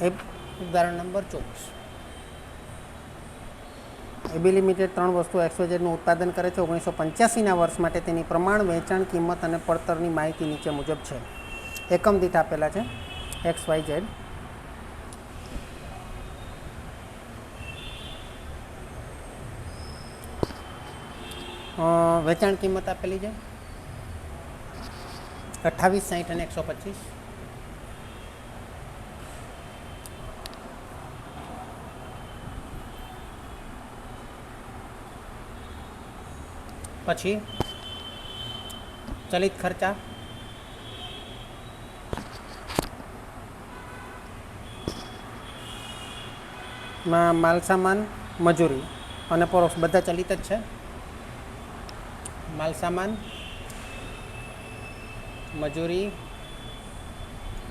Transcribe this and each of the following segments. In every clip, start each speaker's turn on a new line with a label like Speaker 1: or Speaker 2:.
Speaker 1: એ ઉદાહરણ નંબર 24. એબી લિમિટેડ 3 વસ્તુ XYZનું ઉત્પાદન કરે છે. 1985ના વર્ષ માટે તેની પ્રમાણ વેચાણ કિંમત અને પડતરની માહિતી નીચે મુજબ છે. એકમ દીઠ આપેલા છે XYZ. વેચાણ કિંમત આપેલી છે 28, 60 અને 125. પછી ચલિત ખર્ચા માં માલસામાન, મજૂરી અને પરોક્ષ બધા ચલિત જ છે. માલસામાન, મજૂરી,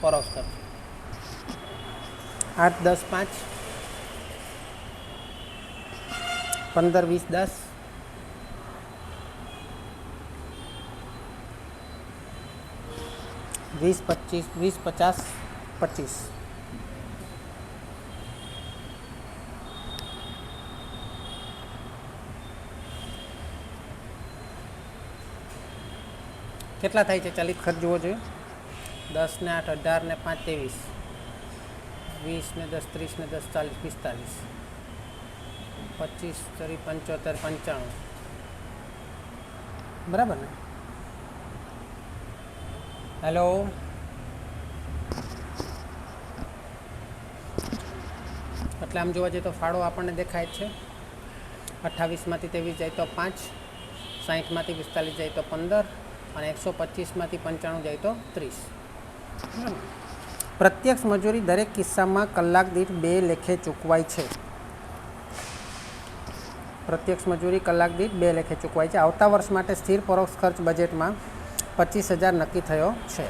Speaker 1: પરોક્ષ ખર્ચ 8, 10, 5, 15, 20, 10, 20, 25, 20, 50, 25. કેટલા થાય છે ચલિત ખર્ચ જુઓ જોઈએ. 10 ને 8, 18 ને 5, 23, 20 ને 10, 30 ને 10, 40, 45, 25, 30, 75, 95. બરાબર ને? હેલો, એટલે આમ જોવા જઈએ તો ફાળો આપણને દેખાય જ છે. 28માંથી 23 જાય તો 5, 60માંથી 45 જાય તો 15 અને 125માંથી 95 જાય તો 30. પ્રત્યક્ષ મજૂરી દરેક કિસ્સામાં કલાક દીઠ 2 લેખે ચૂકવાય છે. પ્રત્યક્ષ મજૂરી કલાક દીઠ 2 લેખે ચૂકવાય છે. આવતા વર્ષ માટે સ્થિર પરોક્ષ ખર્ચ બજેટમાં 25,000 નક્કી થયો છે.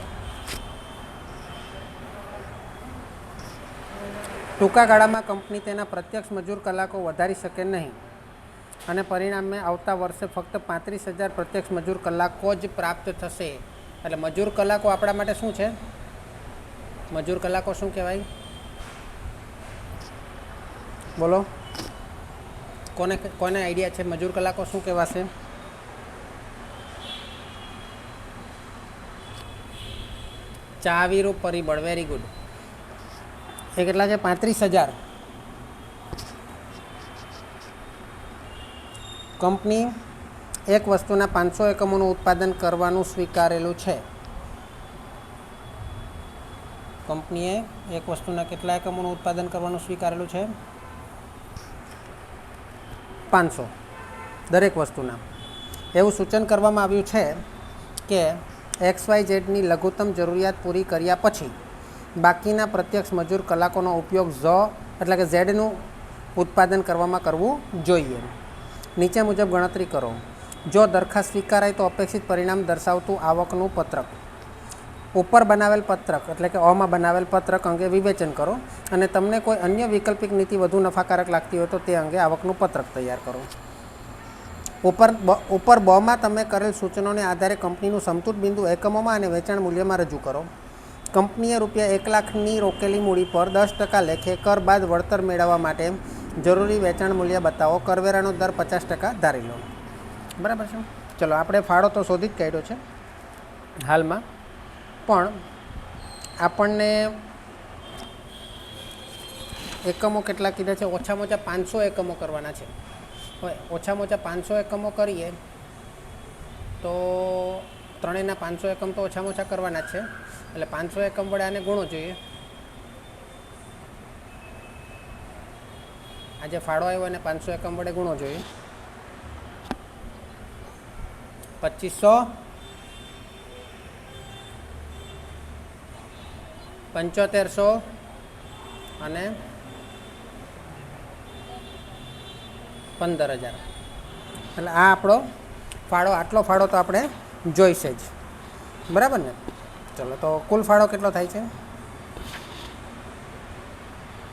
Speaker 1: ટૂંકા ગાળામાં કંપની તેના પ્રત્યક્ષ મજૂર કલાકો વધારી શકે નહીં અને પરિણામે આવતા વર્ષે ફક્ત 35,000 પ્રત્યક્ષ મજૂર કલાકો જ પ્રાપ્ત થશે. એટલે મજૂર કલાકો આપણા માટે શું છે? મજૂર કલાકો શું કહેવાય? બોલો, કોને આઈડિયા છે મજૂર કલાકો શું કહેવાશે? ચાવીરૂપ પરિબળ. Very good. એ કેટલા છે? 35,000. કંપની એક વસ્તુના 500 એકમોનું ઉત્પાદન કરવાનું સ્વીકારેલું છે. કંપનીએ એક વસ્તુના કેટલા એકમોનું ઉત્પાદન કરવાનું સ્વીકારેલું છે? 500 દરેક વસ્તુના. એવું સૂચન કરવામાં આવ્યું છે કે XYZની લઘુત્તમ જરૂરિયાત પૂરી કર્યા પછી બાકીના પ્રત્યક્ષ મજૂર કલાકોનો ઉપયોગ એટલે કે ઝેડનું ઉત્પાદન કરવામાં કરવું જોઈએ. નીચે મુજબ ગણતરી કરો. જો દરખાસ્ત સ્વીકારાય તો અપેક્ષિત પરિણામ દર્શાવતું આવકનું પત્રક. ઉપર બનાવેલ પત્રક એટલે કે અમાં બનાવેલ પત્રક અંગે વિવેચન કરો અને તમને કોઈ અન્ય વૈકલ્પિક નીતિ વધુ નફાકારક લાગતી હોય તો તે અંગે આવકનું પત્રક તૈયાર કરો. ઉપર બમાં તમે કરેલ સૂચનોને આધારે કંપનીનું સમતૂર બિંદુ એકમોમાં અને વેચાણ મૂલ્યમાં રજૂ કરો. કંપનીએ રૂપિયા 1 લાખની રોકેલી મૂડી પર 10% લેખે કર બાદ વળતર મેળવવા માટે જરૂરી વેચાણ મૂલ્ય બતાવો. કરવેરાનો દર 50% ધારી લો. બરાબર છે? ચલો, આપણે ફાળો તો શોધી જ કાઢ્યો છે હાલમાં, પણ આપણને એકમો કેટલા કીધા છે? ઓછામાં ઓછા 500 એકમો કરવાના છે. હવે ઓછામાં ઓછા 500 એકમો કરીએ તો ત્રણેયના 500 એકમ તો ઓછામાં ઓછા કરવાના જ છે. એટલે 500 એકમ વડે આને ગુણો જોઈએ. આજે ફાળો આવ્યો અને 500 એકમ વડે ગુણો જોઈએ. 2500, 7500 અને 15,000. એટલે આ આપણો ફાળો, આટલો ફાળો તો આપણે જોઈશે જ. બરાબર ને? ચલો, તો કુલ ફાળો કેટલો થાય છે?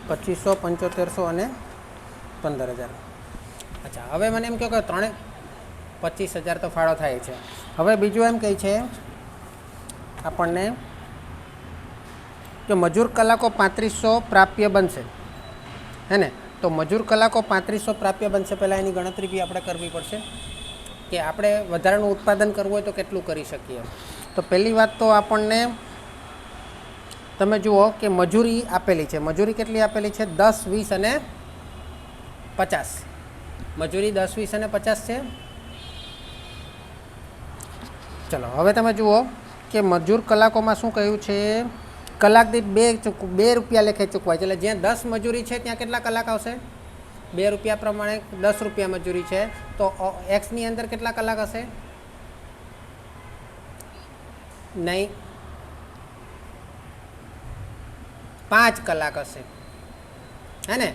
Speaker 1: 2500, 7500 અને 15,000. અચ્છા, હવે મને એમ કહો કે 25,000 તો ફાળો થાય છે. હવે બીજું એમ કહે છે આપણને जो मजूर कलाको 3500 प्राप्य बनशे है ने। तो मजूर कलाको 3500 प्राप्य बनशे। पहला एनी गणतरी बी आपणे करवी पड़शे कि आपणे वधारानुं उत्पादन करवुं होय तो केटलुं करी शकीए। तो पहली बात तो आपणने तमे जुओ कि मजूरी आपेली छे। मजूरी केटली आपेली छे? 10, 20 अने 50। मजूरी 10, 20 अने 50 छे। चलो हवे तमे जुओ कि मजूर कलाकोमां शुं कह्युं छे? कलाक दीठ 2 रुपया लेखे चूकवाय छे। एटले ज्यां 10 मजूरी छे त्यां केटला कलाक आवशे? 2 रुपया प्रमाणे 10 रुपया मजूरी छे तो एक्स नी अंदर केटला कलाक हशे? नहीं, 5 कलाक हशे है ने।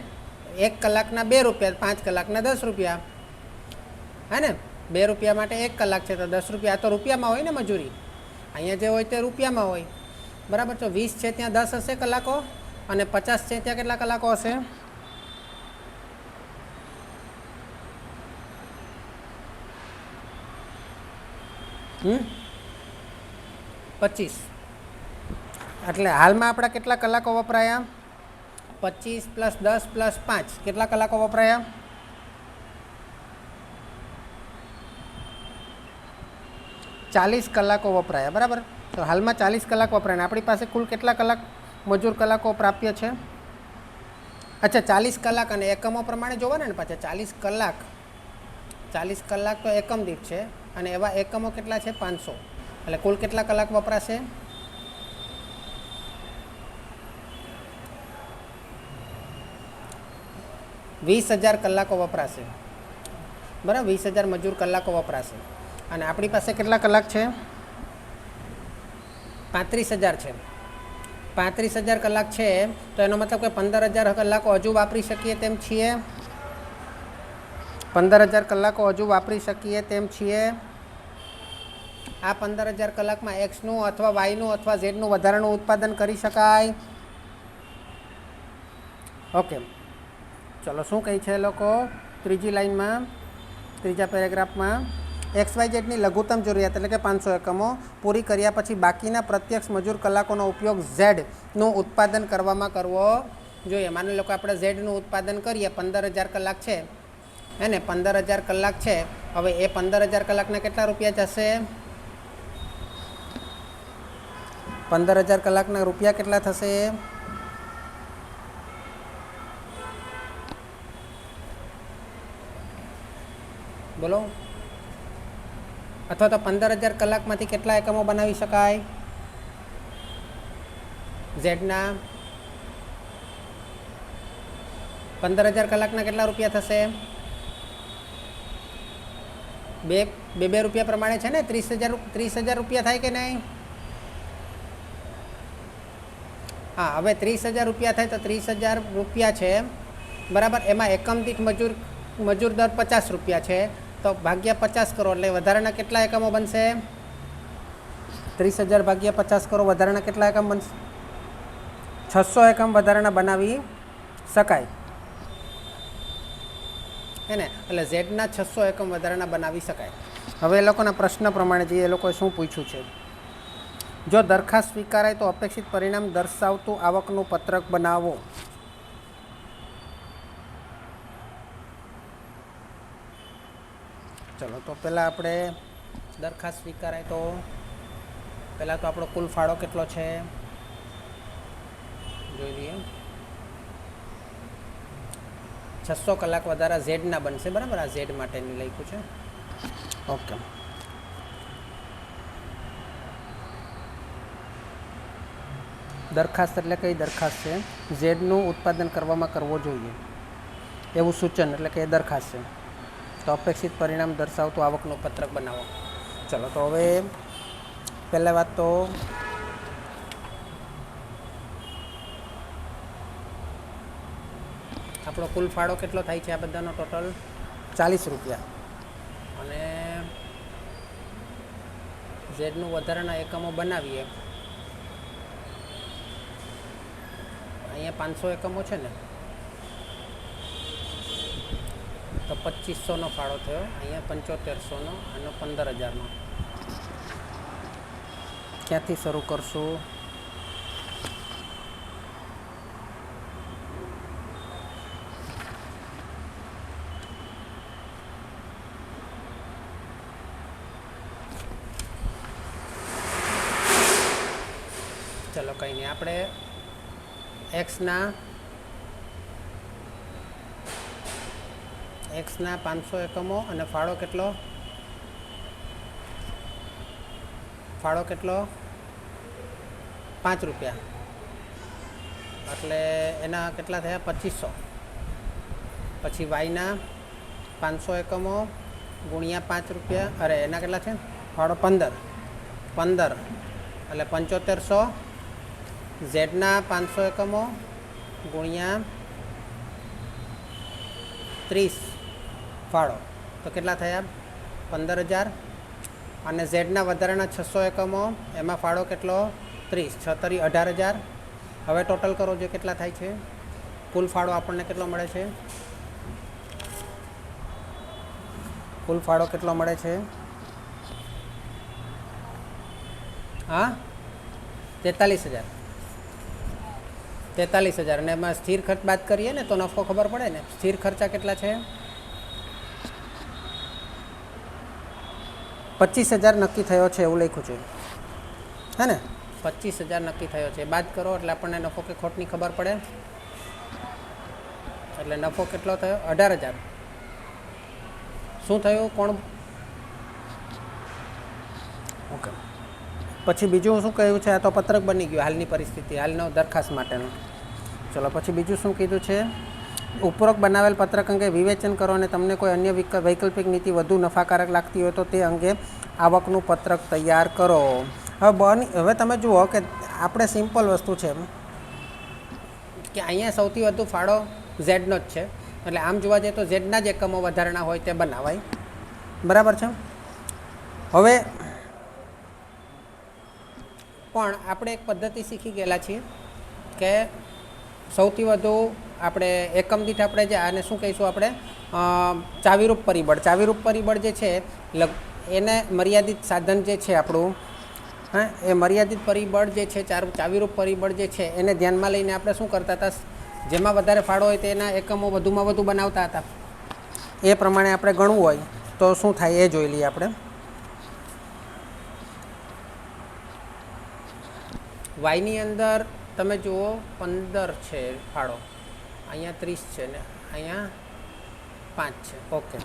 Speaker 1: 1 कलाकना 2 रुपया, 5 कलाकना 10 रुपया है ने। 2 रुपया माटे 1 कलाक छे तो 10 रुपया। तो रुपयामां होय ने मजूरी, अहींया जे होय ते रुपयामां होय बराबर। तो 20 छे त्यां 10 हशे कलाको अने 50 छे त्यां केटला कलाको हशे? 25। એટલે હાલમાં આપણા કેટલા કલાકો વપરાયા? 25 + 10 + 5 કેટલા કલાકો વપરાયા? 40 કલાકો વપરાયા બરાબર। તો હાલમાં 40 કલાક વપરાય। આપણી પાસે કુલ કેટલા કલાક મજૂર કલાકો પ્રાપ્ય છે? अच्छा 40 કલાક અને એકમો પ્રમાણે જોવાના ને પાછા। 40 કલાક તો એકમ દીઠ છે અને એવા એકમો કેટલા છે? 500। એટલે કુલ કેટલા કલાક વપરાશે? 20,000 કલાકો વપરાશે બરાબર। 20,000 મજૂર કલાકો વપરાશે અને આપણી પાસે કેટલા કલાક છે? 35,000 છે। 35,000 કલાક છે તો એનો મતલબ કે 15,000 કલાકો હજુ વાપરી શકીએ તેમ છીએ। 15,000 કલાકો હજુ વાપરી શકીએ તેમ છીએ। આ 15,000 કલાકમાં એક્સનું અથવા વાયનું અથવા ઝેડનું વધારાનું ઉત્પાદન કરી શકાય। ઓકે चलो शू कही है लोग तीजी लाइन में तीजा पेरेग्राफ में XYZ की लघुत्तम जरूरियात एटले के 500 एकमों पूरी कर्या पछी बाकीना प्रत्यक्ष मजूर कलाकों उपयोग Z નું उत्पादन करवामां करवो जोईए। मानी लो कि आपणे Z નું उत्पादन करीए 15,000 कलाक है है ने। 15,000 कलाक है। हवे ए 15,000 कलाकना केटला रुपया जशे? 15,000 कलाकना रुपया केटला थशे? बोलो। अथवा तो 15,000 कलाक में केटला एकमों बनावी शकाय? झेडना 15,000 कलाकना केटला रुपया थशे? 2 रुपया प्रमाणे है ने। 30,000 रुपया थाय के नहीं? हाँ हवे 30,000 रुपया थाय तो 30,000 रुपया है बराबर। एमां एकम दीठ मजूर दर 50 रुपया है तो भाग्या 50 करो એટલે વધારાના કેટલા એકમો બનશે? 30,000 ભાગ્યા 50 કરો વધારાના કેટલા એકમ બનશે? 600 એકમ વધારાના બનાવી શકાય है ने। એટલે Z ના 600 એકમ વધારાના બનાવી શકાય। હવે એ લોકોના પ્રશ્ન પ્રમાણે જે એ લોકોએ શું પૂછ્યું છે? જો દરખાસ્ત સ્વીકારાય તો અપેક્ષિત પરિણામ દર્શાવતું આવકનું પત્રક બનાવો। चलो तो पहला आपणे दरखास्त स्वीकाराय तो पहला तो आपणो कुल फाळो केटलो छे जोई लईए। 600 कलाक वधारा Z ना बनशे बराबर। आ Z माटेनी लख्युं छे। ओके दरखास्त एटले कई दरखास्त छे? Z નું उत्पादन करवामां करवो जोईए एवुं सूचन एटले के दरखास्त छे। तो अपेक्षित परिणाम दर्शावतुं आवकनुं पत्रक बनावो। चलो तो हवे पहला बात तो આપણો કુલ ફાળો કેટલો થાય છે? આ બધાનો ટોટલ 40 રૂપિયા અને ઝેડનું વધારાના એકમો બનાવીએ। અહીંયા 500 એકમો છે ને तो 2500 फाड़ो थयो। अँ 7500 आनो 15,000 क्या शुरू करशू? ચલો કંઈ નહીં, આપણે એક્સના 500 એકમો અને ફાળો કેટલો 5 રૂપિયા, એટલે એના કેટલા થયા 2500. પછી વાયના 500 એકમો ગુણ્યા 5 રૂપિયા, અરે એના કેટલા છે ફાળો 15 એટલે 7500. ઝેડના 500 એકમો ગુણ્યા 30 ફાળો, તો કેટલા થયા 15000. અને ઝેડના વધારાના 600 એકમો, એમાં ફાળો કેટલો 30, 6 તરી 18000. હવે ટોટલ કરો જે કેટલા થાય છે, કુલ ફાળો આપણને કેટલો મળે છે, કુલ ફાળો કેટલો મળે છે, હા 43000. અને એમાં સ્થિર ખર્ચ બાદ કરીએ ને તો નફો ખબર પડે ને. સ્થિર ખર્ચા કેટલા છે 25000 નક્કી થયો છે એવું લખ્યું છે, હે ને 25000 નક્કી થયો છે. બાદ કરો એટલે આપણને નફો કે ખોટની ખબર પડે. એટલે નફો કેટલો થયો 18000. શું થયું કોણ, ઓકે. પછી બીજું શું કહ્યું છે, આ તો પત્રક બની ગયું હાલની પરિસ્થિતિ, હાલનો દરખાસ્ત માટેનું. ચલો પછી બીજું શું કીધું છે, ઉપરોક્ત બનાવેલ પત્રક અંગે વિવેચન કરો અને તમને કોઈ અન્ય વૈકલ્પિક નીતિ વધુ નફાકારક લાગતી હોય તો તે અંગે આવકનું પત્રક તૈયાર કરો. હવે તમે જુઓ કે આપણે સિમ્પલ વસ્તુ છે કે અહીંયા સૌથી વધુ ફાળો ઝેડનો જ છે, એટલે આમ જોવા જઈએ તો ઝેડના જ એકમો વધારાના હોય તે બનાવાય, બરાબર છે. હવે પણ આપણે એક પદ્ધતિ શીખી ગયેલા છીએ કે સૌથી વધુ આપણે એકમ દીઠ આપણે જે આને શું કહીશું આપણે ચાવીરૂપ પરિબળ જે છે એને મર્યાદિત સાધન જે છે આપણું, હા એ મર્યાદિત પરિબળ જે છે ચાવીરૂપ પરિબળ જે છે એને ધ્યાનમાં લઈને આપણે શું કરતા હતા, જેમાં વધારે ફાળો હોય તેના એકમો વધુમાં વધુ બનાવતા હતા. એ પ્રમાણે આપણે ગણવું હોય તો શું થાય એ જોઈ લઈએ આપણે. વાયની અંદર તમે જુઓ 15 છે ફાળો, અહીંયા 30 છે ને અહીંયા 5 છે, ઓકે.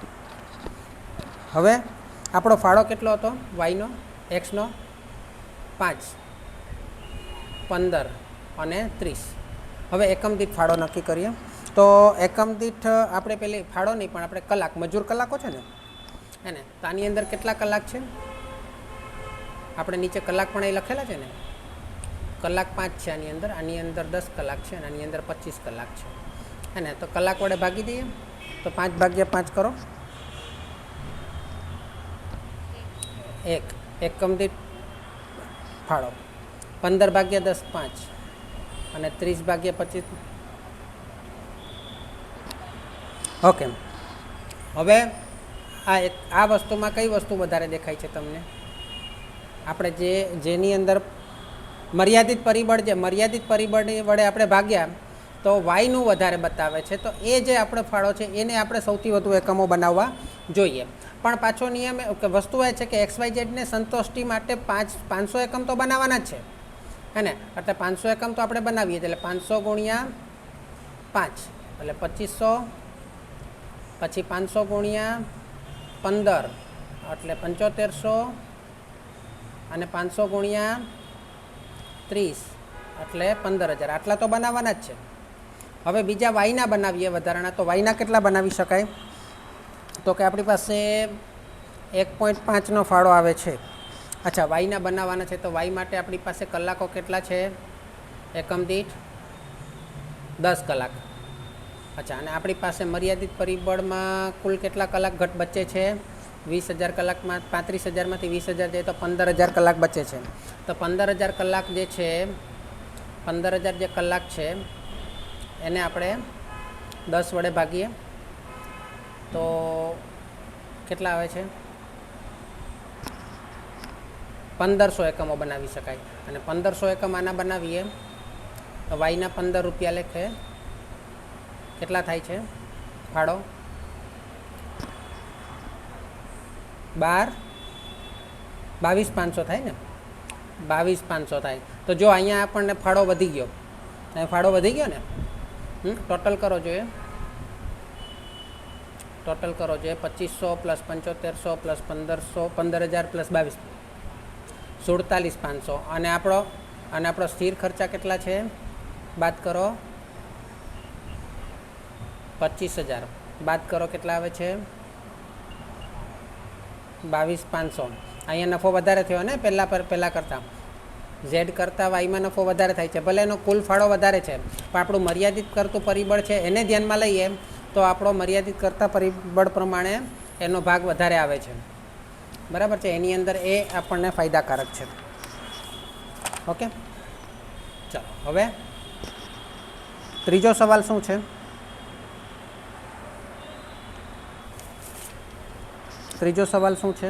Speaker 1: હવે આપણો ફાળો કેટલો હતો વાયનો, એક્સનો 5, 15 અને 30. હવે એકમ દીઠ ફાળો નક્કી કરીએ. તો એકમ દીઠ આપણે પેલી ફાળો નહીં પણ આપણે કલાક, મજૂર કલાકો છે ને એને, તો આની અંદર કેટલા કલાક છે, આપણે નીચે કલાક પણ એ લખેલા છે ને, કલાક 5 છે આની અંદર 10 કલાક છે અને આની અંદર 25 કલાક છે, હે ને. તો કલાક વડે ભાગી દઈએ તો 5 ભાગ્યા 5 કરો, એકમ દીઠ ફાળો 15 ભાગ્યા 10 5 અને 30 ભાગ્યા 25, ઓકે. હવે આ વસ્તુમાં કઈ વસ્તુ વધારે દેખાય છે તમને, આપણે જેની અંદર મર્યાદિત પરિબળ, જે મર્યાદિત પરિબળની વડે આપણે ભાગ્યા તો વાયનું વધારે બતાવે છે, તો એ જે આપણે ફાળો છે એને આપણે સૌથી વધુ એકમો બનાવવા જોઈએ. પણ પાછો નિયમ કે વસ્તુ એ છે કે XYZને સંતોષ્ટિ માટે 500 એકમ તો બનાવવાના જ છે, હે ને. એટલે 500 એકમ તો આપણે બનાવીએ, એટલે 500 ગુણ્યા 5 એટલે 2500, પછી 500 ગુણ્યા 15 એટલે 7500 અને 500 ગુણ્યા 30 એટલે 15000. આટલા તો બનાવવાના જ છે. હવે બીજા વાયના બનાવીએ વધારાના, તો વાયના કેટલા બનાવી શકાય, તો કે આપણી પાસે 1.5નો ફાળો આવે છે. અચ્છા, વાયના બનાવવાના છે તો વાય માટે આપણી પાસે કલાકો કેટલા છે, એકમ દીઠ 10 કલાક. અચ્છા, અને આપણી પાસે મર્યાદિત પરિબળમાં કુલ કેટલા કલાક ઘટ બચે છે, 20000 કલાકમાં 35000માંથી 20000 જાય તો 15000 કલાક બચે છે. તો 15000 કલાક જે છે, 15000 જે કલાક છે એને આપણે 10 વડે ભાગીએ તો કેટલા આવે છે, 1500 એકમો બનાવી શકાય. અને 1500 એકમ આના બનાવીએ તો વાયના 15 રૂપિયા લેખે કેટલા થાય છે ફાળો, 22,500 થાય ને. 22,500 થાય. તો જો અહીંયા આપણને ફાળો વધી ગયો, અહીં ફાળો વધી ગયો ને, ટોટલ કરો જોઈએ, ટોટલ કરો જોઈએ 2500 પ્લસ 7500 પ્લસ 1500, 15,000 પ્લસ 22, 47,500. અને આપણો સ્થિર ખર્ચા કેટલા છે બાદ કરો, 25,000 બાદ કરો, કેટલા આવે છે 22,500. અહીંયા નફો વધારે થયો ને પહેલાં કરતાં, ઝેડ કરતાં વાયમાં નફો વધારે થાય છે. ભલે એનો કુલ ફાળો વધારે છે, પણ આપણું મર્યાદિત કરતું પરિબળ છે એને ધ્યાનમાં લઈએ તો આપણો મર્યાદિત કરતા પરિબળ પ્રમાણે એનો ભાગ વધારે આવે છે. બરાબર છે, એની અંદર એ આપણને ફાયદાકારક છે. ઓકે, ચાલો હવે ત્રીજો સવાલ શું છે? ત્રીજો સવાલ શું છે?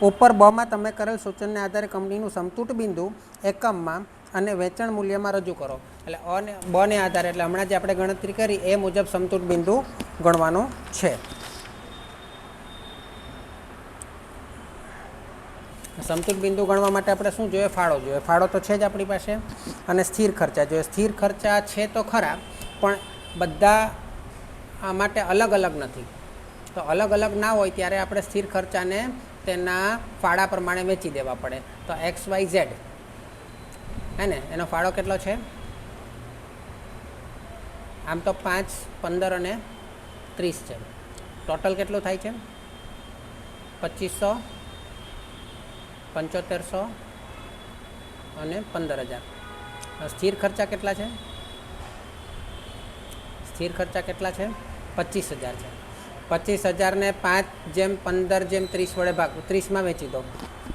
Speaker 1: ઉપર બમાં તમે કરેલ સૂચનને આધારે કંપનીનું સમતૂટ બિંદુ એકમમાં અને વેચાણ મૂલ્યમાં રજૂ કરો. એટલે અને બને આધારે, એટલે હમણાં જે આપણે ગણતરી કરી એ મુજબ સમતૂટ બિંદુ ગણવાનું છે. સમતૂટ બિંદુ ગણવા માટે આપણે શું જોઈએ? ફાળો જોઈએ. ફાળો તો છે જ આપણી પાસે. અને સ્થિર ખર્ચા જોઈએ. સ્થિર ખર્ચા છે તો ખરા, પણ બધા માટે અલગ અલગ નથી. તો અલગ અલગ ના હોય ત્યારે આપણે સ્થિર ખર્ચાને તેના ફાળા પ્રમાણે વેચી દેવા પડે. તો XYZ હે ને, એનો ફાળો કેટલો છે? આમ તો 5, 15 અને 30 છે. ટોટલ કેટલું થાય છે? 2500, 7500 અને 15,000. સ્થિર ખર્ચા કેટલા છે? સ્થિર ખર્ચા કેટલા છે? 25,000 છે. 25,000 ને 5/15/30 વડે ભાગ, 30માં વેચી દો.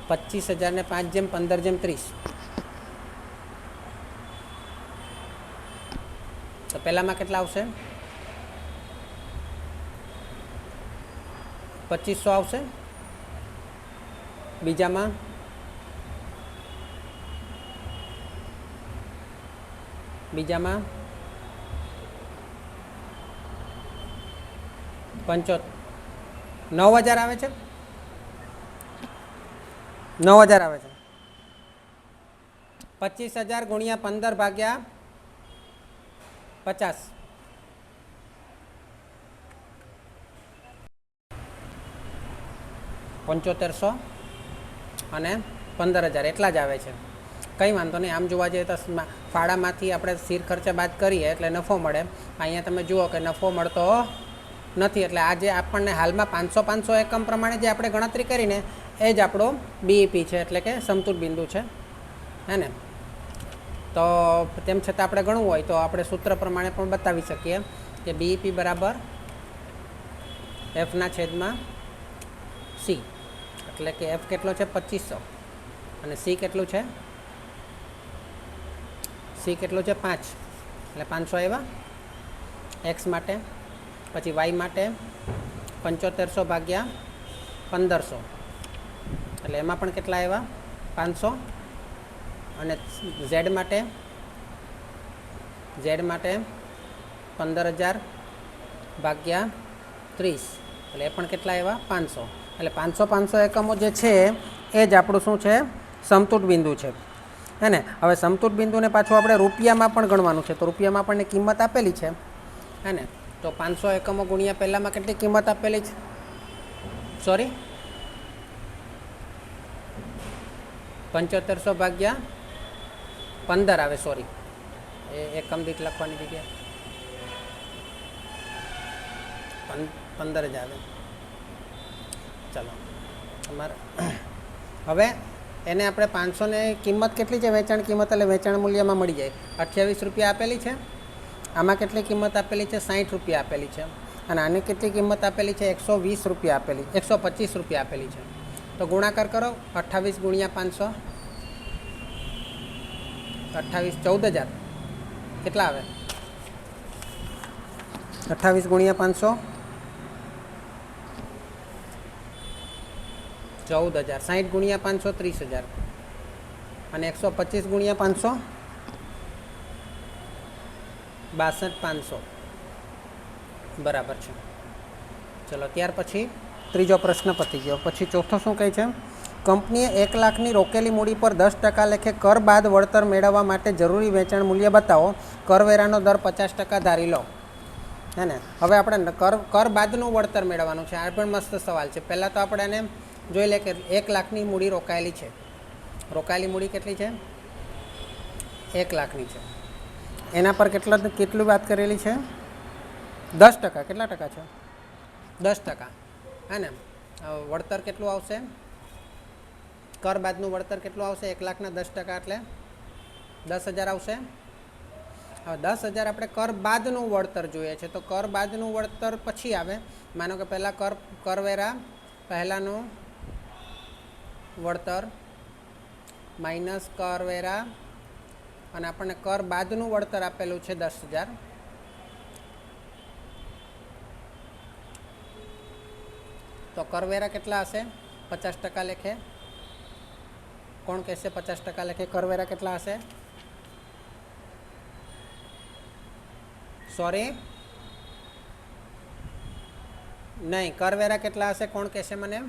Speaker 1: 25,000 ને 5/15/30. તો પહેલામાં કેટલા આવશે? 2500 આવશે. બીજામાં 9,000 આવે છે. 9,000 આવે છે. 25,000 ગુણ્યા 15 ભાગ્યા 50, 7500 અને 15,000 એટલા જ આવે છે. કંઈ વાંધો નહીં. આમ જોવા જઈએ તો ફાળામાંથી આપણે સ્થિર ખર્ચા બાદ કરીએ એટલે નફો મળે. અહીંયા તમે જુઓ કે નફો મળતો નથી. એટલે આ જે આપણને હાલમાં 500 એકમ પ્રમાણે જે આપણે ગણતરી કરીને એ જ આપણો BEP છે, એટલે કે સમતૂટ બિંદુ છે, હે ને. તો તેમ છતાં આપણે ગણવું હોય તો આપણે સૂત્ર પ્રમાણે પણ બતાવી શકીએ કે BEP બરાબર F/C. એટલે કે F કેટલો છે? 2500. અને C કેટલું છે? C કેટલું છે? 5. એટલે 500 આવ્યા X માટે. પછી Y માટે 7500 ભાગ્યા 1500. એટલે એમાં પણ કેટલા આવ્યા? 500. અને Z માટે 15,000 ભાગ્યા 30. એટલે એ પણ કેટલા આવ્યા? 500. એટલે 500 એકમો જે છે એ જ આપણું શું છે? સમતૂટ બિંદુ છે, હે ને. હવે સમતૂટ બિંદુને પાછું આપણે રૂપિયામાં પણ ગણવાનું છે. તો રૂપિયામાં આપણને કિંમત આપેલી છે, હે ને. તો 500 એકમો ગુણ્યા પહેલામાં કેટલી કિંમત આપેલી છે? સોરી, 7500 ભાગ્યા 15 આવે. સોરી, એ એકમ દીઠ લખવાની જગ્યાએ 15 જ આવે. ચાલો તમારે હવે એને આપણે 500 ને કિંમત કેટલી છે? વેચાણ કિંમત, એટલે વેચાણ મૂલ્યમાં મળી જાય. 28 રૂપિયા આપેલી છે. આમાં કેટલી કિંમત આપેલી છે? 60 રૂપિયા આપેલી છે. અને આને કેટલી કિંમત આપેલી છે? 120 રૂપિયા આપેલી, 125 રૂપિયા આપેલી છે. તો ગુણાકાર કરો. 28 ગુણ્યા 500, 28, 14,000 કેટલા આવે? 28 ગુણ્યા 500, 14,000. 60 ગુણ્યા 500, 30,000. અને 125 ગુણ્યા 500, 62,500 બરાબર છે. ચલો ત્યાર પછી ત્રીજો પ્રશ્ન પતી ગયો. પછી ચોથો શું કહે છે? કંપનીએ 1 લાખની રોકેલી મૂડી પર 10% લેખે કર બાદ વળતર મેળવવા માટે જરૂરી વેચાણ મૂલ્ય બતાવો. કરવેરાનો દર 50% ધારી લો. હે ને? હવે આપણે કર બાદનું વળતર મેળવવાનું છે. આ પણ મસ્ત સવાલ છે. પહેલાં તો આપણે એને જોઈ લે કે 1 લાખની મૂડી રોકાયેલી છે. રોકાયેલી મૂડી કેટલી છે? 1 લાખની છે. એના પર કેટલું વાત કરેલી છે? 10%. કેટલા ટકા છે? 10%. હે ને? વળતર કેટલું આવશે? કર બાદનું વળતર કેટલું આવશે? 1 લાખના 10% એટલે 10,000 આવશે. હવે 10,000 આપણે કર બાદનું વળતર જોઈએ છે. તો કર બાદનું વળતર પછી આવે. માનો કે પહેલાં કરવેરા પહેલાંનું વળતર માઇનસ કરવેરા અને આપણને કર બાદનું વળતર આપેલું છે 10,000. તો કરવેરા કેટલા હશે? 50% લેખે. કોણ કહેશે 50% લેખે કરવેરા કેટલા હશે? સોરી, નહીં, કરવેરા કેટલા હશે? કોણ કહેશે મને?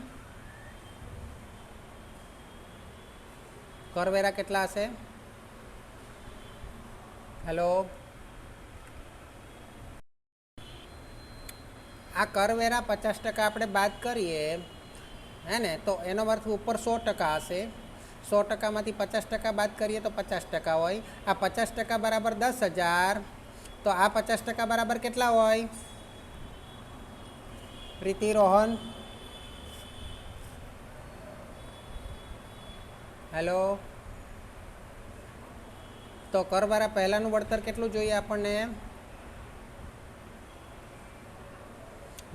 Speaker 1: કરવેરા કેટલા હશે? હેલો, આ કરવેરા 50% આપણે બાદ કરીએ, હે ને? તો એનો અર્થ ઉપર 100% હશે. 100%માંથી 50% બાદ કરીએ તો 50% હોય. આ 50% બરાબર 10,000. તો આ 50% બરાબર કેટલા હોય? પ્રીતિ, રોહન, હેલો. તો કરવેરા પહેલાંનું વળતર કેટલું જોઈએ આપણને?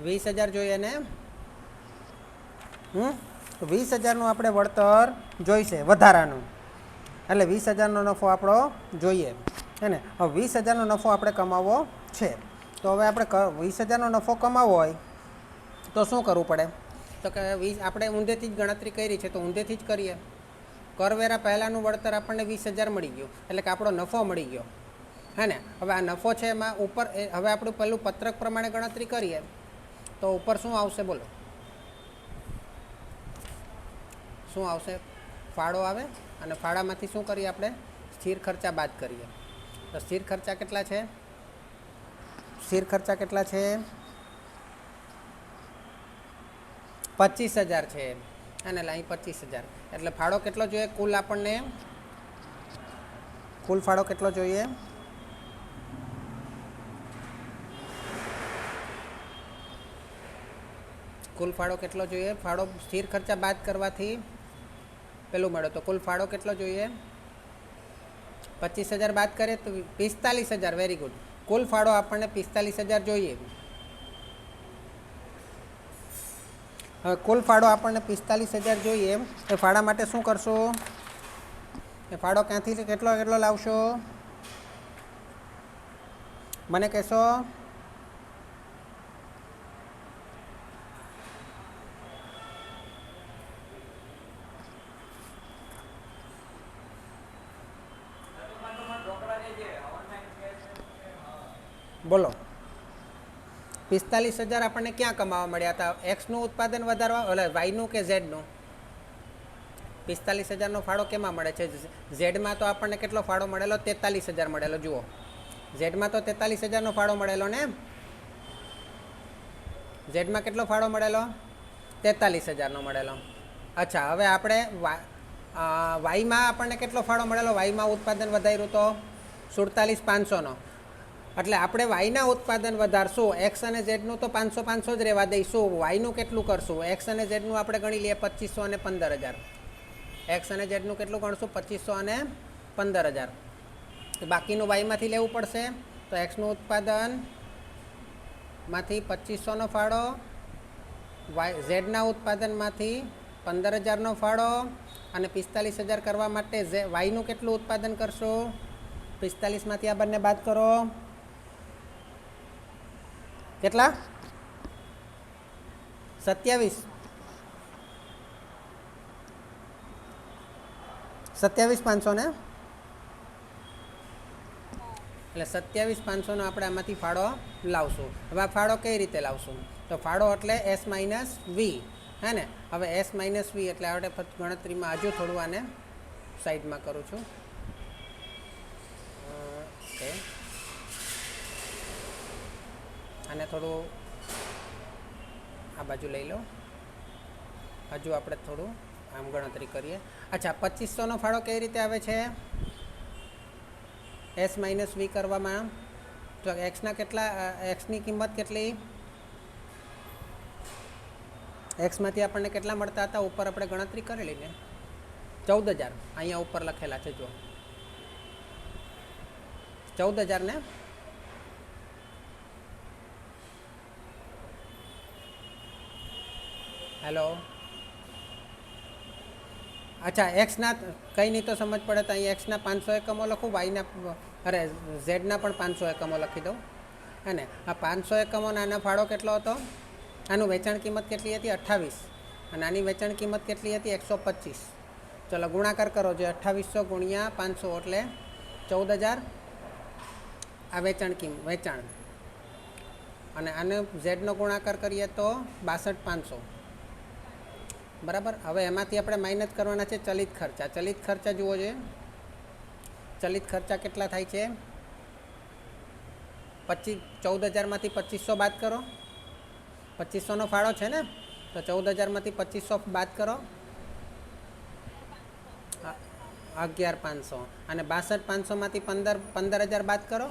Speaker 1: 20,000 જોઈએ ને? 20,000નું આપણે વળતર જોઈશે વધારાનું. એટલે 20,000નો નફો આપણો જોઈએ, હે ને? હવે 20,000નો નફો આપણે કમાવવો છે. તો હવે આપણે 20,000નો નફો કમાવવો હોય તો શું કરવું પડે? તો કે આપણે ઊંધેથી જ ગણતરી કરી છે, તો ઊંધેથી જ કરીએ. કરવેરા પહેલાંનું વળતર આપણને 20,000 મળી ગયું, એટલે કે આપણો નફો મળી ગયો, હે ને? હવે આ નફો છે એમાં ઉપર હવે આપણું પહેલું પત્રક પ્રમાણે ગણતરી કરીએ તો ઉપર શું આવશે? બોલો, શું આવશે? ફાળો આવે. અને ફાળામાંથી શું કરીએ આપણે? સ્થિર ખર્ચા બાદ કરીએ. તો સ્થિર ખર્ચા કેટલા છે? સ્થિર ખર્ચા કેટલા છે? 25,000 છે. અને અહીં 25,000 એટલે ફાળો કેટલો જોઈએ? કુલ આપણને કુલ ફાળો કેટલો જોઈએ? કુલ ફાળો કેટલો જોઈએ? ફાળો સ્થિર ખર્ચા બાદ કરવાથી પેલું મળે. તો કુલ ફાળો કેટલો જોઈએ? 25,000 બાદ કરીએ તો 45,000. Very good. કુલ ફાળો આપણને 45,000 જોઈએ. હવે કુલ ફાળો આપણને 45,000 જોઈએ. એ ફાળા માટે શું કરશો? એ ફાળો ક્યાંથી કેટલો લાવશો? મને કહેશો? બોલો. 45,000 આપણને ક્યાં કમાવા મળ્યા હતા? એક્સનું ઉત્પાદન વધારવા, એટલે વાયનું કે ઝેડનું? 45,000નો ફાળો કેમાં મળે છે? ઝેડમાં તો આપણને કેટલો ફાળો મળેલો? 43,000 મળેલો. જુઓ, ઝેડમાં તો 43,000નો ફાળો મળેલો ને? ઝેડમાં કેટલો ફાળો મળેલો? 43,000નો મળેલો. અચ્છા, હવે આપણે વાયમાં આપણને કેટલો ફાળો મળેલો? વાયમાં ઉત્પાદન વધાર્યું તો 47,500નો. એટલે આપણે વાયના ઉત્પાદન વધારશું. એક્સ અને ઝેડનું તો 500 જ રહેવા દઈશું. વાયનું કેટલું કરશું? એક્સ અને ઝેડનું આપણે ગણી લઈએ 2,500 અને 15,000. એક્સ અને ઝેડનું કેટલું ગણશું? 2,500 અને 15,000. બાકીનું વાયમાંથી લેવું પડશે. તો એક્સનું ઉત્પાદનમાંથી 2,500નો ફાળો, ઝેડના ઉત્પાદનમાંથી 15,000નો ફાળો, અને 45,000 કરવા માટે વાયનું કેટલું ઉત્પાદન કરશો? 45માંથી આ બંને બાદ કરો. કેટલા? 27. 27,500 ને? એટલે 27,500નો આપણે આમાંથી ફાળો લાવશું. હવે આ ફાળો કઈ રીતે લાવશું? તો ફાળો એટલે S - V. હે ને. હવે એસ માઇનસ વી એટલે આપણે ગણતરીમાં હજુ થોડું આને સાઈડમાં કરું છું. ઓકે, આને થોડું આ બાજુ લઈ લો. હજુ આપણે થોડું આમ ગણતરી કરીએ. અચ્છા, 2500નો ફાળો કેવી રીતે આવે છે એસ માઇનસ વી કરવામાં? તો એક્સના કેટલા, એક્સની કિંમત કેટલી, એક્સમાંથી આપણને કેટલા મળતા હતા ઉપર આપણે ગણતરી કરેલી ને 14000. અહીંયા ઉપર લખેલા છે જો 14000 ને. હેલો, અચ્છા, એક્સના કંઈ નહીં તો સમજ પડે તો અહીંયા એક્સના 500 એકમો લખું, વાયના અરે ઝેડના પણ 500 એકમો લખી દઉં. હે ને. આ 500 એકમોના આનો ફાળો કેટલો હતો? આનું વેચાણ કિંમત કેટલી હતી? 28. અને આની વેચાણ કિંમત કેટલી હતી? 125. ચલો ગુણાકાર કરો. જે 2800 ગુણ્યા 500 એટલે 14000. આ વેચાણ. અને આને ઝેડનો ગુણાકાર કરીએ તો 62500. બરાબર. હવે એમાંથી આપણે માઇનસ કરવાના છે ચલિત ખર્ચા. ચલિત ખર્ચા જુઓ જોઈએ. ચલિત ખર્ચા કેટલા થાય છે? 14000માંથી 2500 બાદ કરો. 2500નો ફાળો છે ને, તો 14000માંથી 2500 બાદ કરો 11500. અને 62500માંથી 15000 બાદ કરો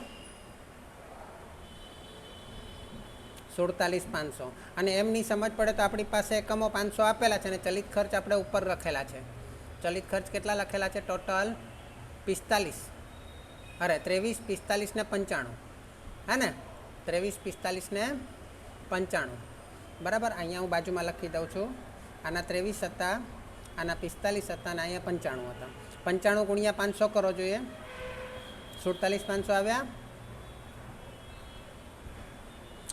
Speaker 1: 47500. અને એમની સમજ પડે તો આપણી પાસે એકમો 500 આપેલા છે અને ચલિત ખર્ચ આપણે ઉપર લખેલા છે. ચલિત ખર્ચ કેટલા લખેલા છે? ટોટલ 45, અરે 23, 45 ને 95. હે ને, 23, 45 ને 95. બરાબર. અહીંયા હું બાજુમાં લખી દઉં છું. આના 23 હતા, આના 45 હતા અને અહીંયા 95 હતા. 95 ગુણ્યા 500 કરો જોઈએ. 47500 આવ્યા.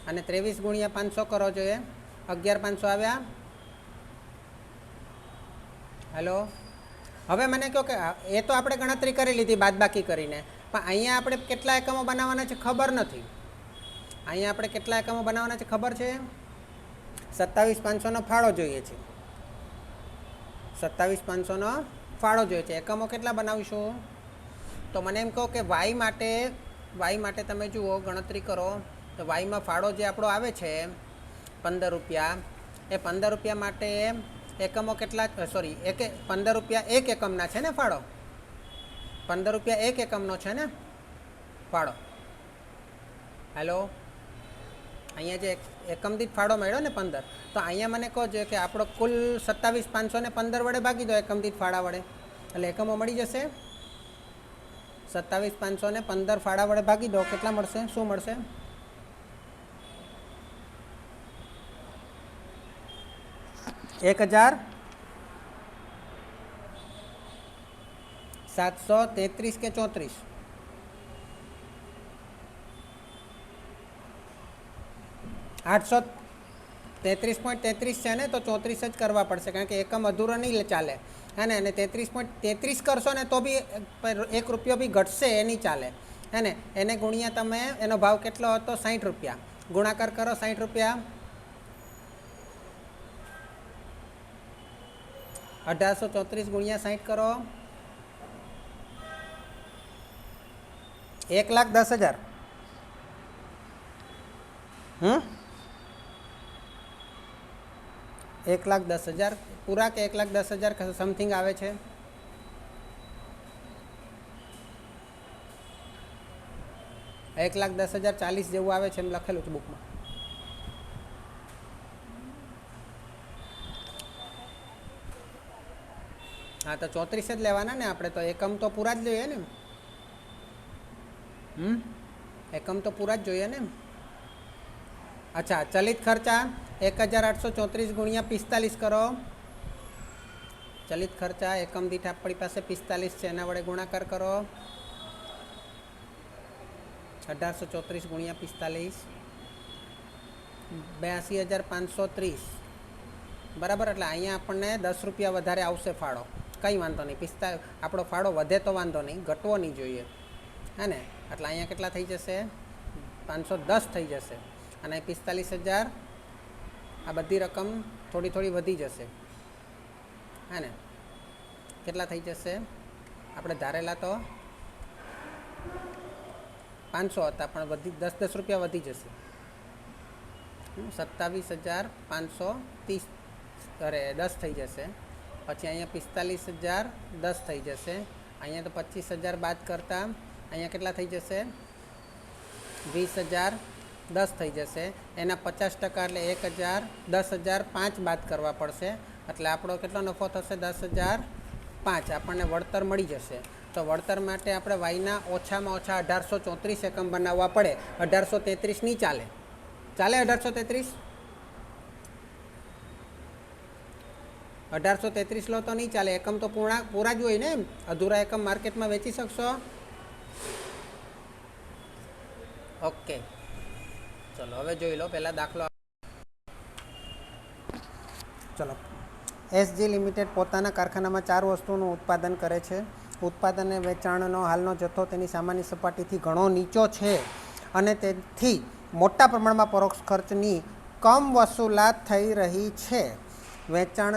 Speaker 1: અને 23 ગુણ્યા 500 કરો જોઈએ. 11500 આવ્યા. હેલો, હવે મને કહો કે એ તો આપણે ગણતરી કરી લીધી બાદબાકી કરીને, પણ અહીંયા આપણે કેટલા એકમો બનાવવાના છે ખબર નથી. અહીંયા આપણે કેટલા એકમો બનાવવાના છે ખબર છે? 27500નો ફાળો જોઈએ છે. 27500નો ફાળો જોઈએ છે. એકમો કેટલા બનાવીશું? તો મને એમ કહો કે વાય માટે તમે જુઓ, ગણતરી કરો તો વાયમાં ફાળો જે આપણો આવે છે 15 રૂપિયા, એ 15 રૂપિયા માટે એકમો કેટલા, સોરી, 15 રૂપિયા એક એકમના છે ને ફાળો? 15 રૂપિયા એક એકમનો છે ને ફાળો? હેલો, અહીંયા જે એકમ દીઠ ફાળો મળ્યો ને 15, તો અહીંયા મને કહો જોઈએ કે આપણો કુલ 27500 ને 15 વડે ભાગી દો એકમ દીઠ ફાળા વડે, એટલે એકમો મળી જશે. 27500 ને 15 ફાળા વડે ભાગી દો, કેટલા મળશે? શું મળશે? 1733 કે 34? 833.33 છે ને, તો 34 જ કરવા પડશે, કારણ કે એકમ અધૂરો નહીં ચાલે. હે ને. અને 33.33 કરશો ને તો બી 1 રૂપિયો બી ઘટશે, એ નહીં ચાલે. હે ને. એને ગુણ્યા તમે, એનો ભાવ કેટલો હતો? 60 રૂપિયા. ગુણાકાર કરો 60 રૂપિયા. 1834 ગુણ્યા 60 કરો 1,10,000. 1,10,000 પૂરા કે 1,10,000 સમથિંગ આવે છે? એક 1,10,040 જેવું આવે છે એમ લખેલું છે બુકમાં. હા, તો 34 જ લેવાના ને આપણે તો. એકમ તો પૂરા જ જોઈએ ને. એકમ તો પૂરા જ જોઈએ ને. અચ્છા, ચલિત ખર્ચા 1834 ગુણ્યા 45 કરો. ચલિત ખર્ચા એકમ દીઠ આપણી પાસે 45 છે, એના વડે ગુણાકાર કરો. 1834 ગુણ્યા 45 82,530. બરાબર. એટલે અહીંયા આપણને 10 રૂપિયા વધારે આવશે ફાળો. કંઈ વાંધો નહીં. આપણો ફાળો વધે તો વાંધો નહીં, ઘટવો નહીં જોઈએ. હે ને. એટલે અહીંયા કેટલા થઈ જશે? 510 થઈ જશે. અને 45,000. આ બધી રકમ થોડી થોડી વધી જશે, હા ને? કેટલા થઈ જશે? આપણે ધારેલા તો 500 હતા, પણ વધી 10 રૂપિયા વધી જશે. 27,530 અરે 10 થઈ જશે. પછી અહીંયા 45,010 થઈ જશે. અહીંયા તો 25,000 બાદ કરતાં અહીંયા કેટલા થઈ જશે? 20,010 થઈ જશે. એના 50% એટલે 1,000, 10,005 બાદ કરવા પડશે. એટલે આપણો કેટલો નફો થશે? 10,005 આપણને વળતર મળી જશે. તો વળતર માટે આપણે વાયના ઓછામાં ઓછા 1834 એકમ બનાવવા પડે. 1833 નહીં ચાલે. ચાલે 1833? 1833 લો તો નહીં ચાલે. એકમ તો પૂરા જ હોય ને. અધૂરા એકમ માર્કેટમાં વેચી શકશો? ઓકે, ચલો હવે જોઈ લો. પહેલાં દાખલો. ચલો, એસજી લિમિટેડ પોતાના કારખાનામાં 4 વસ્તુનું ઉત્પાદન કરે છે. ઉત્પાદન અને વેચાણનો હાલનો જથ્થો તેની સામાન્ય સપાટીથી ઘણો નીચો છે અને તેથી મોટા પ્રમાણમાં પરોક્ષ ખર્ચની કમ વસૂલાત થઈ રહી છે. વેચાણ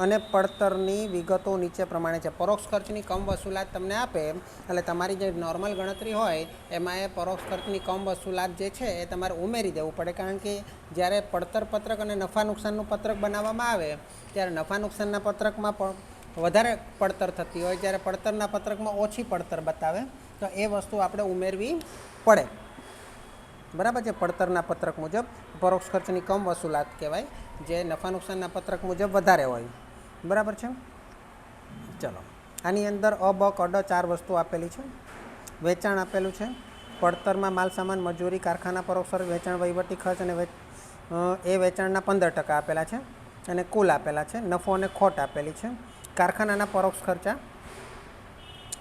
Speaker 1: અને પડતરની વિગતો નીચે પ્રમાણે છે. પરોક્ષ ખર્ચની કમ વસૂલાત તમને આપે એટલે તમારી જે નોર્મલ ગણતરી હોય એમાં એ પરોક્ષ ખર્ચની કમ વસૂલાત જે છે એ તમારે ઉમેરી દેવું પડે. કારણ કે જ્યારે પડતર પત્રક અને નફા નુકસાનનું પત્રક બનાવવામાં આવે ત્યારે નફા નુકસાનના પત્રકમાં પણ વધારે પડતર થતી હોય, જ્યારે પડતરના પત્રકમાં ઓછી પડતર બતાવે તો એ વસ્તુ આપણે ઉમેરવી પડે. બરાબર છે? પડતરના પત્રક મુજબ પરોક્ષ ખર્ચની કમ વસૂલાત કહેવાય, જે નફા નુકસાનના પત્રક મુજબ વધારે હોય. બરાબર છે? ચલો, આની અંદર અ બ ક ડ 4 વસ્તુ આપેલી છે. વેચાણ આપેલું છે. પડતરમાં માલ સામાન, મજૂરી, કારખાના પરોક્ષ ખર્ચ, વેચાણ વહીવટી ખર્ચ અને એ વેચાણના 15% આપેલા છે અને કુલ આપેલા છે. નફો અને ખોટ આપેલી છે. કારખાનાના પરોક્ષ ખર્ચા.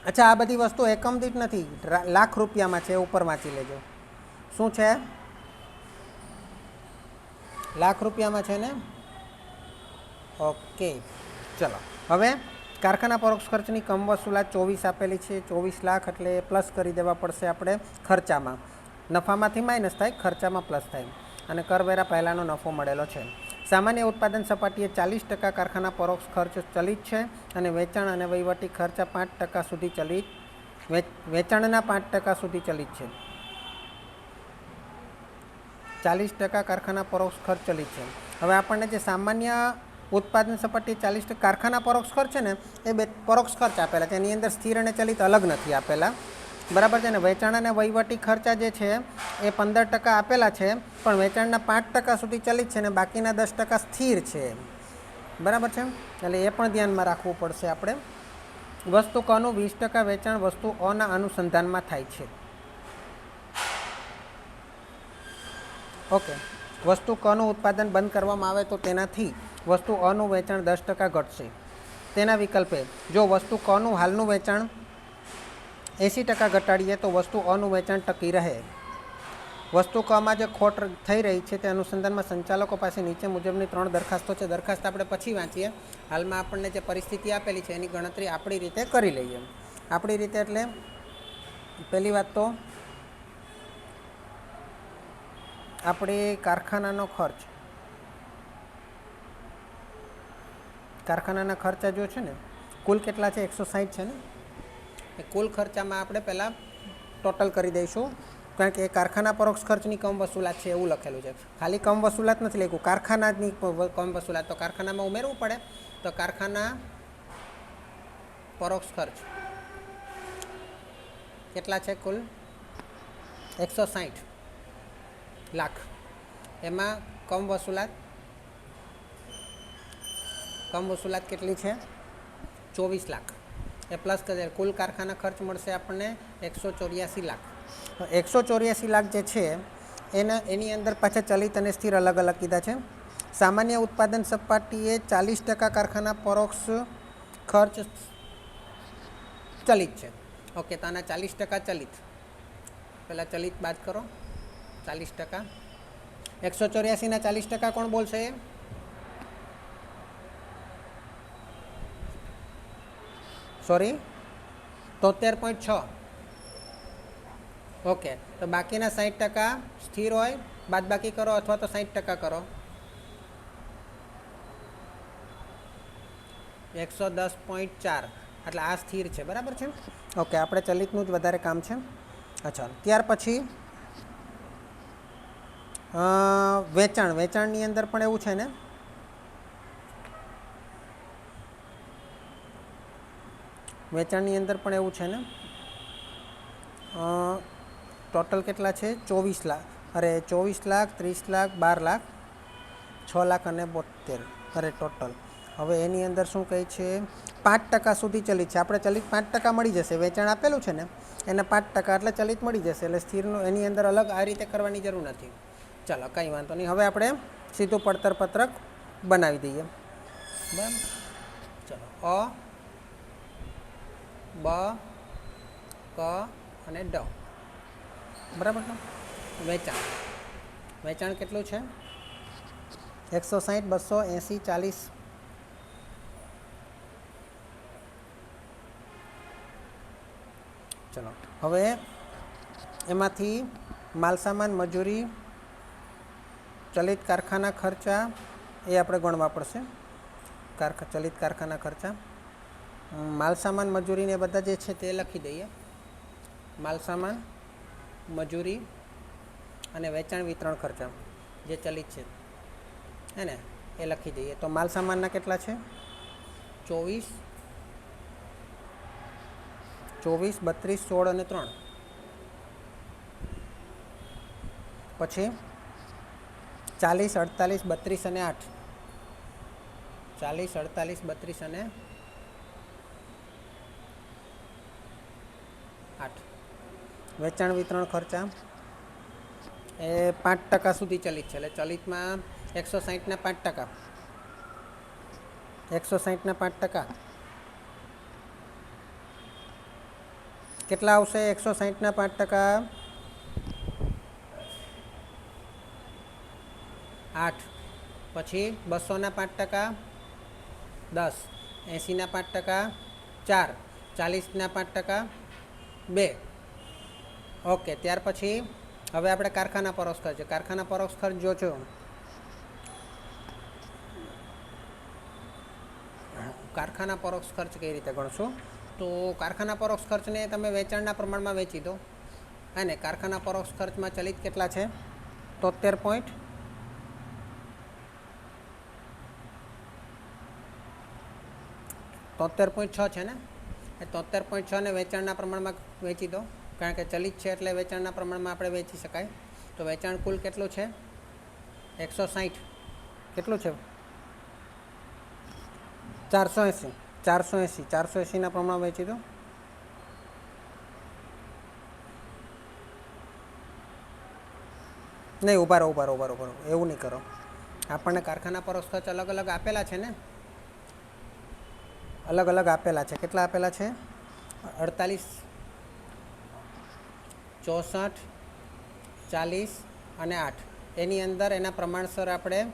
Speaker 1: અચ્છા, આ બધી વસ્તુ એકમ દીઠ નથી, લાખ રૂપિયામાં છે. ઉપર વાંચી લેજો. શું છે? લાખ રૂપિયામાં છે ને? ઓકે, ચલો. હવે કારખાના પરોક્ષ ખર્ચની કમ વસૂલાત 24 આપેલી છે. 24 લાખ એટલે પ્લસ કરી દેવા પડશે આપણે ખર્ચામાં. નફામાંથી માઇનસ થાય, ખર્ચામાં પ્લસ થાય. અને કરવેરા પહેલાંનો નફો મળેલો છે. સામાન્ય ઉત્પાદન સપાટીએ 40% કારખાના પરોક્ષ ખર્ચ ચલિત છે અને વેચાણ અને વહીવટી ખર્ચા 5% સુધી ચલિત, વેચાણના 5% સુધી ચલિત છે. 40% કારખાના પરોક્ષ ખર્ચ ચલિત છે. હવે આપણને જે સામાન્ય ઉત્પાદન સપાટી 40% કારખાના પરોક્ષ ખર્ચ છે ને એ બે પરોક્ષ ખર્ચ આપેલા છે. એની અંદર સ્થિર અને ચલિત અલગ નથી આપેલા. બરાબર છે ને? વેચાણ અને વહીવટી ખર્ચા જે છે એ 15% આપેલા છે, પણ વેચાણના 5% સુધી ચલિત છે અને બાકીના 10% સ્થિર છે. બરાબર છે? એટલે એ પણ ધ્યાનમાં રાખવું પડશે આપણે. વસ્તુ કનું 20% વેચાણ વસ્તુ અના અનુસંધાનમાં થાય છે. ઓકે, વસ્તુ કનું ઉત્પાદન બંધ કરવામાં આવે તો તેનાથી વસ્તુ અનું વેચાણ 10% ઘટશે. તેના વિકલ્પે જો વસ્તુ કનું હાલનું વેચાણ 80% ઘટાડીએ તો વસ્તુ અનું વેચાણ ટકી રહે. વસ્તુ કમાં જે ખોટ થઈ રહી છે તે અનુસંધાનમાં સંચાલકો પાસે નીચે મુજબની 3 દરખાસ્તો છે. દરખાસ્ત આપણે પછી વાંચીએ. હાલમાં આપણને જે પરિસ્થિતિ આપેલી છે એની ગણતરી આપણી રીતે કરી લઈએ. આપણી રીતે એટલે પહેલી વાત તો આપણે કારખાનાનો ખર્ચ, કારખાનાના ખર્ચા જો છે ને કુલ કેટલા છે? 160 છે ને? એ કુલ ખર્ચામાં આપણે પહેલાં ટોટલ કરી દઈશું, કારણ કે એ કારખાના પરોક્ષ ખર્ચની કમ વસૂલાત છે એવું લખેલું છે. ખાલી કમ વસૂલાત નથી લખ્યું, કારખાનાની કમ વસૂલાત તો કારખાનામાં ઉમેરવું પડે. તો કારખાના પરોક્ષ ખર્ચ કેટલા છે? કુલ 160 લાખ. એમાં કમ વસૂલાત કેટલી છે? 24 લાખ. એ પ્લસ કરે કુલ કારખાના ખર્ચ મળશે આપણને 184 લાખ. 184 લાખ જે છે એની અંદર પાછા ચલિત અને સ્થિર અલગ અલગ કીધા છે. સામાન્ય ઉત્પાદન સપાટીએ 40% કારખાના પરોક્ષ ખર્ચ ચલિત છે. ઓકે, તો આના 40% ચલિત. પહેલાં ચલિત બાદ કરો. 40%. 184ના 40% કોણ બોલશે? સોરી, 73.6. ઓકે, તો બાકીના 60% સ્થિર હોય, બાદ બાકી કરો અથવા તો 60% કરો. 110.4 એટલે આ સ્થિર છે, બરાબર છે. ઓકે, આપણે ચલિતનું જ વધારે કામ છે. અચ્છા, ત્યાર પછી વેચાણની અંદર પણ એવું છે ને, વેચાણની અંદર પણ એવું છે ને, ટોટલ કેટલા છે? 24 લાખ. અરે 24 લાખ, 30 લાખ, 12 લાખ, 6 લાખ અને 72. અરે ટોટલ. હવે એની અંદર શું કહે છે? 5% સુધી ચલિત છે. આપણે ચલિત 5% મળી જશે. વેચાણ આપેલું છે ને એને 5% એટલે ચલિત મળી જશે. એટલે સ્થિરનું એની અંદર અલગ આ રીતે કરવાની જરૂર નથી. ચાલો, કંઈ વાંધો નહીં. હવે આપણે સીધું પડતર પત્રક બનાવી દઈએ. બરાબર. ચલો, અ, બ, ક અને ડ. બરાબર છે. વેચાણ કેટલું છે? 160, 280, 40. ચલો, હવે એમાંથી માલસામાન, મજૂરી, ચલિત કારખાના ખર્ચા એ આપણે ગણવા પડશે. ચલિત કારખાના ખર્ચા, માલસામાન, મજૂરીને બધા જે છે તે લખી દઈએ. માલસામાન, મજૂરી અને વેચાણ વિતરણ ખર્ચા જે ચલિત છે હે ને, એ લખી દઈએ. તો માલસામાનના કેટલા છે? 24, 32, 16 અને 3. પછી 40, 48, 32 અને 8. 40, 48, 32 અને 8. વેચાણ વિતરણ ખર્ચા એ 5% સુધી ચલિત છે. એટલે ચલિતમાં 160ના 5%. 160ના 5%. કેટલા આવશે? 160ના 5%. 8. પછી 200ના 5%. 10. 80ના 5%. 4. 40ના 5%. 2. ઓકે, ત્યાર પછી હવે આપણે કારખાના પરોક્ષ ખર્ચ. કારખાના પરોક્ષ ખર્ચ જો છો, કારખાના પરોક્ષ ખર્ચ કઈ રીતે ગણશું? તો કારખાના પરોક્ષ ખર્ચને તમે વેચાણના પ્રમાણમાં વેચી દો. અને કારખાના પરોક્ષ ખર્ચમાં ચલિત કેટલા છે? 73. 73.6 છે ને. એ 73.6 ને વેચાણના પ્રમાણમાં વેચી દો, કારણ કે ચલિત છે એટલે વેચાણના પ્રમાણમાં આપણે વેચી શકાય. તો વેચાણ કુલ કેટલું છે? 160. કેટલું છે? 480. 480ના પ્રમાણમાં વેચી દો. નહીં, ઉભા રહો. એવું નહીં કરો. આપણને કારખાના પરોક્ષ ખર્ચ અલગ અલગ આપેલા છે ને, અલગ અલગ આપેલા છે. કેટલા આપેલા છે? 48, 64, 40 અને 8. એની અંદર એના પ્રમાણસર આપણે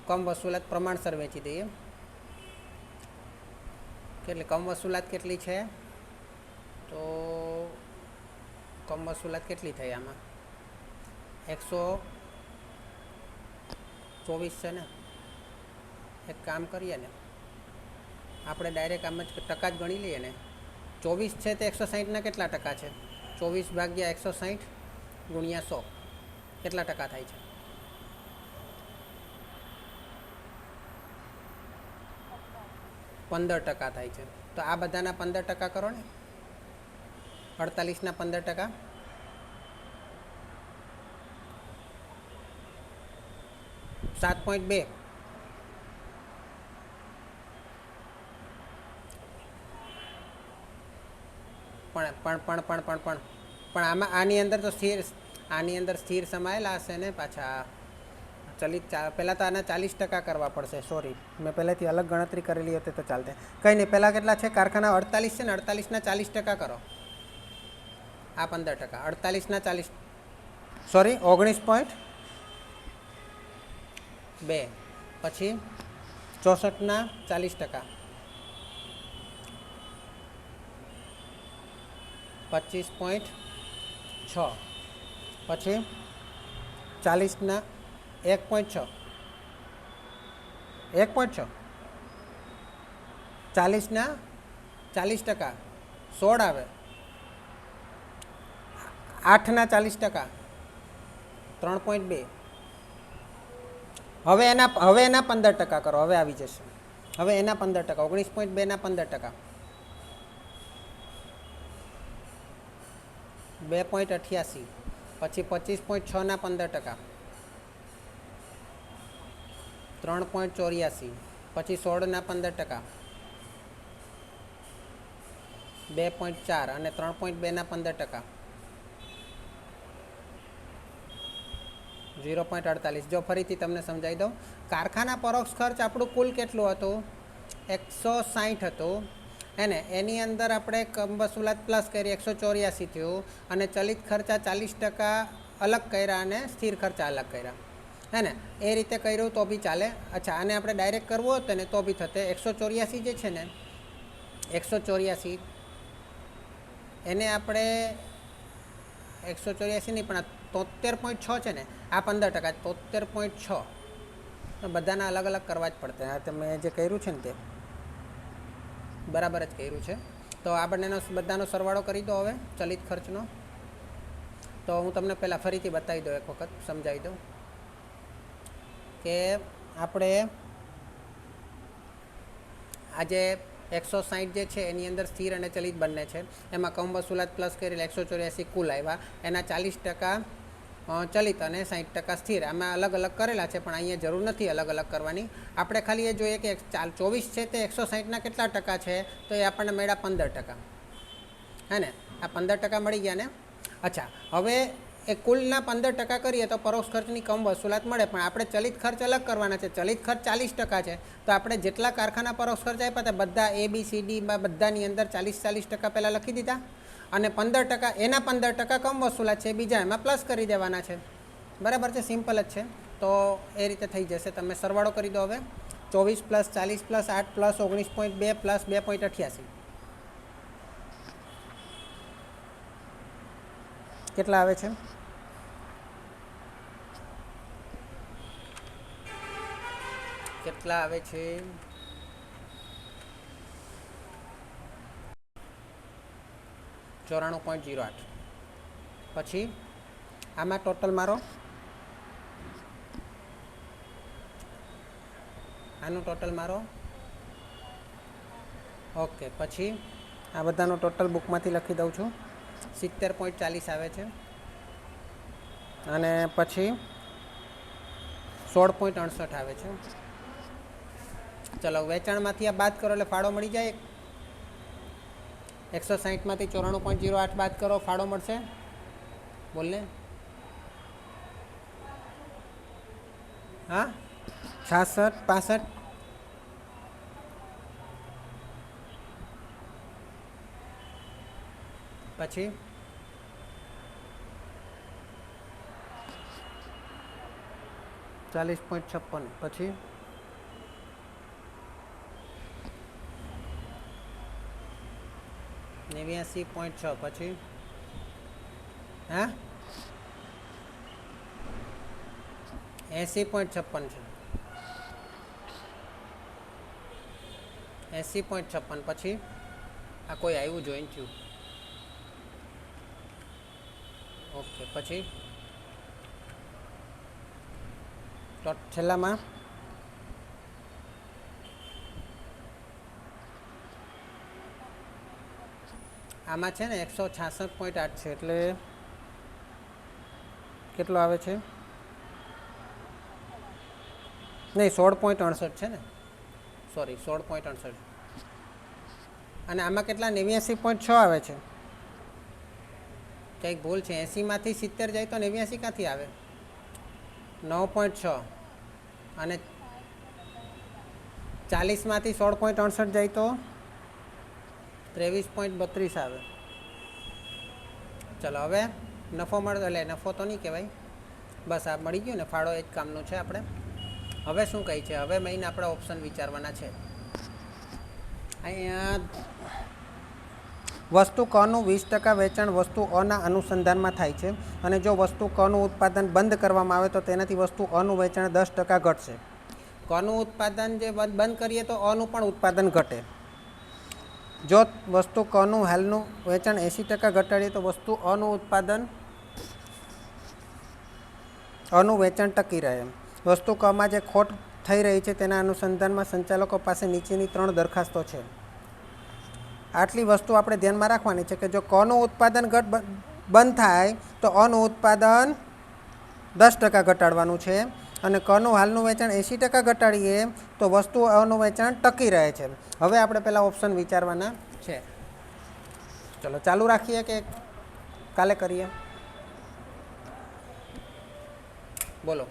Speaker 1: કમ વસૂલાત પ્રમાણસર વેચી દઈએ. કેટલી કમ વસૂલાત કેટલી છે? તો કમ વસૂલાત કેટલી થઈ આમાં? 124 છે ને. એક કામ કરીએ ને, આપણે ડાયરેક્ટ આમ જ ટકા જ ગણી લઈએ ને. 24 છે તે 160ના કેટલા ટકા છે? 24 ભાગ્યા 160 ગુણ્યા 100 કેટલા ટકા થાય છે? 15% થાય છે. તો આ બધાના 15% કરો ને. 48ના 15%. 7.2. પણ આમાં આની અંદર સ્થિર સમાયેલા હશે ને પાછા. ચલિત પહેલાં તો આના 40% કરવા પડશે. સોરી, મેં પહેલાંથી અલગ ગણતરી કરેલી હતી તો ચાલતે. કંઈ નહીં, પહેલાં કેટલા છે? કારખાના 48 છે ને, 48ના 40% કરો. આ 15%. 48ના 40, સોરી 19.2. પછી 64ના 40%. 25.6. પછી 40ના 1.6. 40 40%, 16 આવે, 8 40%, 3.2. હવે એના 15% કરો, હવે આવી જશે. હવે એના 15%, 19.2 ના 15%, 2.88, પછી 25.6 ના 15%, 3.84, પછી 16 ના 15%, 2.4 અને 3.2 ના 15%, 0.48. જો ફરીથી તમને સમજાવી દઉં, કારખાના પરોક્ષ ખર્ચ આપણું કુલ કેટલું હતું? 160 હતું. એને એની અંદર આપણે કમવસૂલાત પ્લસ કરી 184 થયું, અને ચલિત ખર્ચા 40% અલગ કર્યા અને સ્થિર ખર્ચા અલગ કર્યા. હે ને, એ રીતે કર્યું તો બી ચાલે. અચ્છા, આને આપણે ડાયરેક્ટ કરવું હોત ને તો બી થતે. 184 જે છે ને, 184 એને આપણે 184 નહીં પણ 73.6 છે ને, આ 15%, 73.6 બધાના અલગ અલગ કરવા જ પડશે. આ તમે જે કર્યું છે ને તે બરાબર જ કર્યું છે. તો આ બંનેનો બધાનો સરવાળો કરી દો હવે ચલિત ખર્ચનો. તો હું તમને પહેલાં ફરીથી બતાવી દઉં, એક વખત સમજાવી દઉં કે આપણે આજે 160 જે છે એની અંદર સ્થિર અને ચલિત બંને છે. એમાં કમવસૂલાત પ્લસ કરી 184 કુલ આવ્યા. એના 40% ચલિત અને 60% સ્થિર. આમાં અલગ અલગ કરેલા છે, પણ અહીંયા જરૂર નથી અલગ અલગ કરવાની. આપણે ખાલી એ જોઈએ કે 24 છે તે 160ના કેટલા ટકા છે, તો એ આપણને મળ્યા 15%. હે ને, આ 15% મળી ગયા ને. અચ્છા, હવે એ કુલના 15% કરીએ તો પરોક્ષ ખર્ચની કમ વસૂલાત મળે, પણ આપણે ચલિત ખર્ચ અલગ કરવાના છે. ચલિત ખર્ચ 40% છે, તો આપણે જેટલા કારખાના પરોક્ષ ખર્ચ આપ્યા હતા બધા ABCD બધાની અંદર 40% પહેલાં લખી દીધા, અને 15% એના 15% કમ વસૂલાત છે, બીજા એમાં પ્લસ કરી દેવાના છે. બરાબર છે, સિમ્પલ જ છે. તો એ રીતે થઈ જશે. તમે સરવાળો કરી દો હવે. 24 + 40 + 8 + 19.2 + 2.88 કેટલા આવે છે? કેટલા આવે છે? 94.08. પછી આમાં ટોટલ મારો, આનું ટોટલ મારો. ઓકે, પછી આ બધાનું ટોટલ બુકમાંથી લખી દઉં છું. 70.40 આવે છે, અને પછી 16.68 આવે છે. ચલો, વેચાણમાંથી આ બાદ કરો એટલે ફાળો મળી જાય. 160માંથી 94.08 બાદ કરો, ફાળો મળશે. બોલને. હા, 66, 65. પછી 40.56. પછી 89.6. પછી હા 80.56 છે. 80.56. પછી આ કોઈ આવ્યું જોઈન થયું. ઓકે, પછી તો છેલ્લામાં આમાં છે ને 166.8 છે, એટલે કેટલો આવે છે? નહીં, 16.68 છે ને, સોરી 16.68. અને આમાં કેટલા? 89.6 આવે છે. કંઈક ભૂલ છે. 80માંથી 70 જાય તો 89 ક્યાંથી આવે? 9.6. અને 40માંથી 16.68 જાય તો 23.32 આવે. ચલો, હવે નફો મળતો, એટલે નફો તો નહીં કહેવાય, બસ આ મળી ગયું ને, ફાળો એ જ કામનું છે. આપણે હવે શું કહી છે? હવે મહિને આપણે ઓપ્શન વિચારવાના છે. અહીંયા વસ્તુ કનું 20% વેચાણ વસ્તુ અના અનુસંધાનમાં થાય છે, અને જો વસ્તુ કનું ઉત્પાદન બંધ કરવામાં આવે તો તેનાથી વસ્તુ અનું વેચાણ 10% ઘટશે. કનું ઉત્પાદન જે બંધ કરીએ તો અનું પણ ઉત્પાદન ઘટે. જો વસ્તુ કનું હાલનું વેચાણ 80% ઘટાડીએ તો વસ્તુ અનું ઉત્પાદન અનું વેચાણ ટકી રહે. વસ્તુ કમાં જે ખોટ થઈ રહી છે તેના અનુસંધાનમાં સંચાલકો પાસે નીચેની 3 દરખાસ્તો છે. આટલી વસ્તુ આપણે ધ્યાનમાં રાખવાની છે કે જો કનું ઉત્પાદન બંધ થાય તો અનું ઉત્પાદન 10% ઘટાડવાનું છે અને કનું હાલનું વેચાણ 80% ઘટાડીએ તો વસ્તુ અનું વેચાણ ટકી રહે છે. હવે આપણે પહેલાં ઓપ્શન વિચારવાના છે. ચલો ચાલુ રાખીએ કે કાલે કરીએ? બોલો.